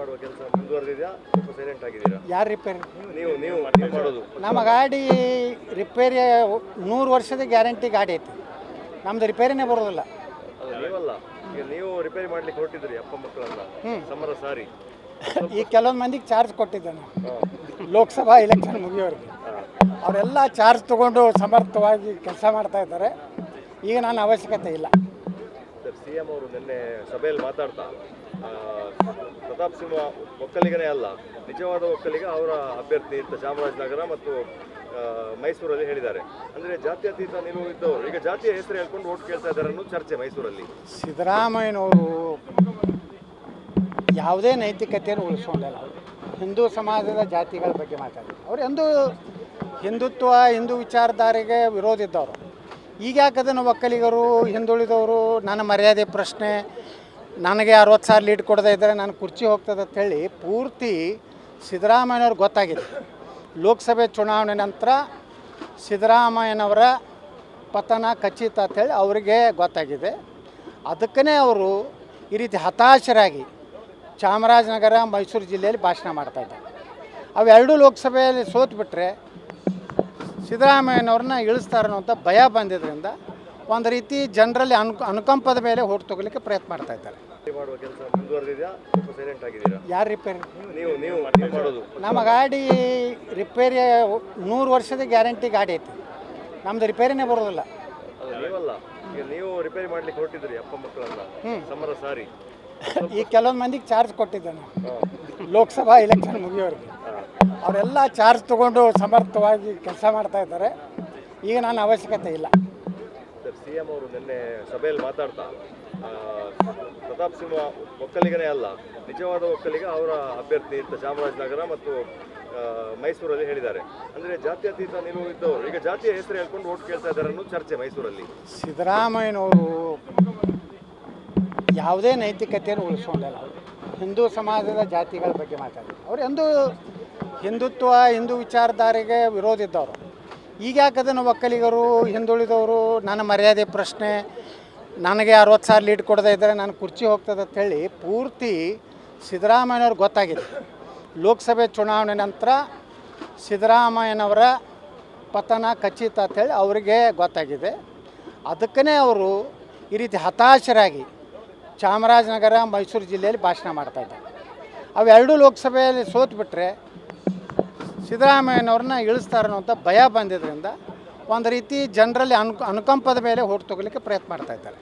ಮಾಡುವ ಕೆಲಸ ಮುಂದುವರೆದಿದೆಯಾ ಸ್ವಲ್ಪ ಸೈಲೆಂಟ್ ಆಗಿದ್ದೀರಾ? ಯಾರು ರಿಪೇರಿ? ನೀವು ನೀವು ನೀವು ಮಾಡೋದು? ನಮ್ಮ ಗಾಡಿ ರಿಪೇರಿ 100 ವರ್ಷದ ಗ್ಯಾರಂಟಿ ಗಾಡಿ ಐತಿ. ನಮ್ದು ರಿಪೇರಿನೇ ಬರೋದಿಲ್ಲ. ಅದು ನೀವಲ್ಲ, ಈಗ ನೀವು ರಿಪೇರಿ ಮಾಡ್ಲಿಕ್ಕೆ ಹೊರಟಿದ್ರಿ ಅಪ್ಪ ಮಕ್ಕಳನ್ನ ಸಮರ ಸಾರಿ. ಈಗ ಕೆಲವೊಂದು ಮಂದಿಗೆ ಚಾರ್ಜ್ ಕೊಟ್ಟಿದ್ದೆ ನಾನು ಲೋಕಸಭಾ ಎಲೆಕ್ಷನ್ ಮುಗಿಯೋರಿಗೆ. ಅವರೆಲ್ಲ ಚಾರ್ಜ್ ತಗೊಂಡು ಸಮರ್ಥವಾಗಿ ಕೆಲಸ ಮಾಡ್ತಾ ಇದ್ದಾರೆ. ಈಗ ನನ್ನ ಅವಶ್ಯಕತೆ ಇಲ್ಲ. ಸರ್, CM ಅವರು ನಿನ್ನೆ ಸಭೆಯಲ್ಲಿ ಮಾತಾಡ್ತಾ ಪ್ರತಾಪ್ ಸಿಂಹ ಒಕ್ಕಲಿಗನೇ ಅಲ್ಲ, ನಿಜವಾದ ಒಕ್ಕಲಿಗ ಅವರ ಅಭ್ಯರ್ಥಿ ಅಂತ ಚಾಮರಾಜನಗರ ಮತ್ತು ಮೈಸೂರಲ್ಲಿ ಹೇಳಿದ್ದಾರೆ. ಅಂದರೆ ಜಾತ್ಯತೀತ ನಿಲುವು ಇದ್ದವರು ಈಗ ಜಾತಿಯ ಹೆಸರು ಹೇಳ್ಕೊಂಡು ಓಟ್ ಕೇಳ್ತಾ ಇದ್ದಾರೆ ಅನ್ನೋ ಚರ್ಚೆ ಮೈಸೂರಲ್ಲಿ. ಸಿದ್ದರಾಮಯ್ಯನವರು ಯಾವುದೇ ನೈತಿಕತೆಯನ್ನು ಉಳಿಸ್ಕೊಂಡಿಲ್ಲ. ಅವರು ಹಿಂದೂ ಸಮಾಜದ ಜಾತಿಗಳ ಬಗ್ಗೆ ಮಾತಾಡಿದ್ರು. ಅವರು ಎಂದೂ ಹಿಂದುತ್ವ ಹಿಂದೂ ವಿಚಾರಧಾರೆಗೆ ವಿರೋಧ ಇದ್ದವರು. ಈಗ ಯಾಕದನ್ನು ಒಕ್ಕಲಿಗರು ಹಿಂದುಳಿದವರು ನನ್ನ ಮರ್ಯಾದೆ ಪ್ರಶ್ನೆ, ನನಗೆ 60,000 ಲೀಡ್ ಕೊಡದೇ ಇದ್ದರೆ ನಾನು ಕುರ್ಚಿ ಹೋಗ್ತದೆ ಅಂತೇಳಿ ಪೂರ್ತಿ ಸಿದ್ದರಾಮಯ್ಯನವ್ರಿಗೆ ಗೊತ್ತಾಗಿದೆ. ಲೋಕಸಭೆ ಚುನಾವಣೆ ನಂತರ ಸಿದ್ದರಾಮಯ್ಯನವರ ಪತನ ಖಚಿತ ಅಂತೇಳಿ ಅವರಿಗೆ ಗೊತ್ತಾಗಿದೆ. ಅದಕ್ಕೇ ಅವರು ಈ ರೀತಿ ಹತಾಶರಾಗಿ ಚಾಮರಾಜನಗರ ಮೈಸೂರು ಜಿಲ್ಲೆಯಲ್ಲಿ ಭಾಷಣ ಮಾಡ್ತಾಯಿದ್ದಾರೆ. ಅವೆರಡೂ ಲೋಕಸಭೆಯಲ್ಲಿ ಸೋತ್ಬಿಟ್ರೆ ಸಿದ್ದರಾಮಯ್ಯನವ್ರನ್ನ ಇಳಿಸ್ತಾರೆ ಅನ್ನೋಂಥ ಭಯ ಬಂದಿದ್ದರಿಂದ ಒಂದು ರೀತಿ ಜನರಲ್ಲಿ ಅನುಕಂಪದ ಮೇಲೆ ಓಟ್ ತಗೊಳ್ಳಿಕ್ಕೆ ಪ್ರಯತ್ನ ಮಾಡ್ತಾ ಇದ್ದಾರೆ. ಮಾಡುವ ಕೆಲಸ ಮುಂದುವರೆದಿದೆಯಾ ಸ್ವಲ್ಪ ಸೈಲೆಂಟ್ ಆಗಿದ್ದೀರಾ? ಯಾರು ರಿಪೇರಿ? ನೀವು ನೀವು ನೀವು ಮಾಡೋದು? ನಮ್ಮ ಗಾಡಿ ರಿಪೇರಿ 100 ವರ್ಷದ ಗ್ಯಾರಂಟಿ ಗಾಡಿ ಐತಿ. ನಮ್ದು ರಿಪೇರಿನೇ ಬರೋದಿಲ್ಲ. ಅದು ನೀವಲ್ಲ, ಈಗ ನೀವು ರಿಪೇರಿ ಮಾಡ್ಲಿಕ್ಕೆ ಹೊರಟಿದ್ರಿ ಅಪ್ಪ ಮಕ್ಕಳನ್ನ ಸಮರ ಸಾರಿ. ಈಗ ಕೆಲವೊಂದು ಮಂದಿಗೆ ಚಾರ್ಜ್ ಕೊಟ್ಟಿದ್ದೆ ನಾನು ಲೋಕಸಭಾ ಎಲೆಕ್ಷನ್ ಮುಗಿಯೋರಿಗೆ. ಅವರೆಲ್ಲ ಚಾರ್ಜ್ ತಗೊಂಡು ಸಮರ್ಥವಾಗಿ ಕೆಲಸ ಮಾಡ್ತಾ ಇದ್ದಾರೆ. ಈಗ ನನ್ನ ಅವಶ್ಯಕತೆ ಇಲ್ಲ. ಸರ್, CM ಅವರು ನಿನ್ನೆ ಸಭೆಯಲ್ಲಿ ಮಾತಾಡ್ತಾ ಪ್ರತಾಪ್ ಸಿಂಹ ಒಕ್ಕಲಿಗನೇ ಅಲ್ಲ, ನಿಜವಾದ ಒಕ್ಕಲಿಗ ಅವರ ಅಭ್ಯರ್ಥಿ ಅಂತ ಚಾಮರಾಜನಗರ ಮತ್ತು ಮೈಸೂರಲ್ಲಿ ಹೇಳಿದ್ದಾರೆ. ಅಂದರೆ ಜಾತ್ಯತೀತ ನಿಲುವು ಇದ್ದವರು ಈಗ ಜಾತಿಯ ಹೆಸರು ಹೇಳ್ಕೊಂಡು ಓಟ್ ಕೇಳ್ತಾ ಇದ್ದಾರೆ ಅನ್ನೋ ಚರ್ಚೆ ಮೈಸೂರಲ್ಲಿ. ಸಿದ್ದರಾಮಯ್ಯನವರು ಯಾವುದೇ ನೈತಿಕತೆಯನ್ನು ಉಳಿಸ್ಕೊಂಡಿಲ್ಲ. ಅವರು ಹಿಂದೂ ಸಮಾಜದ ಜಾತಿಗಳ ಬಗ್ಗೆ ಮಾತಾಡಿದ್ರು. ಅವರು ಎಂದೂ ಹಿಂದುತ್ವ ಹಿಂದೂ ವಿಚಾರಧಾರೆಗೆ ವಿರೋಧ ಇದ್ದವರು. ಈಗ ಯಾಕದನ್ನು ಒಕ್ಕಲಿಗರು ಹಿಂದುಳಿದವರು ನನ್ನ ಮರ್ಯಾದೆ ಪ್ರಶ್ನೆ, ನನಗೆ 60,000 ಲೀಡ್ ಕೊಡದೇ ಇದ್ದರೆ ನಾನು ಕುರ್ಚಿ ಹೋಗ್ತದೆ ಅಂತೇಳಿ ಪೂರ್ತಿ ಸಿದ್ದರಾಮಯ್ಯನವ್ರಿಗೆ ಗೊತ್ತಾಗಿದೆ. ಲೋಕಸಭೆ ಚುನಾವಣೆ ನಂತರ ಸಿದ್ದರಾಮಯ್ಯನವರ ಪತನ ಖಚಿತ ಅಂತೇಳಿ ಅವರಿಗೆ ಗೊತ್ತಾಗಿದೆ. ಅದಕ್ಕೇ ಅವರು ಈ ರೀತಿ ಹತಾಶರಾಗಿ ಚಾಮರಾಜನಗರ ಮೈಸೂರು ಜಿಲ್ಲೆಯಲ್ಲಿ ಭಾಷಣ ಮಾಡ್ತಾಯಿದ್ದಾರೆ. ಅವೆರಡೂ ಲೋಕಸಭೆಯಲ್ಲಿ ಸೋತ್ಬಿಟ್ರೆ ಸಿದ್ದರಾಮಯ್ಯನವ್ರನ್ನ ಇಳಿಸ್ತಾರೆ ಅನ್ನೋಂಥ ಭಯ ಬಂದಿದ್ದರಿಂದ ಒಂದು ರೀತಿ ಜನರಲ್ಲಿ ಅನುಕಂಪದ ಮೇಲೆ ಓಟ್ ತಗೊಳ್ಳಿಕ್ಕೆ ಪ್ರಯತ್ನ ಮಾಡ್ತಾ ಇದ್ದಾರೆ.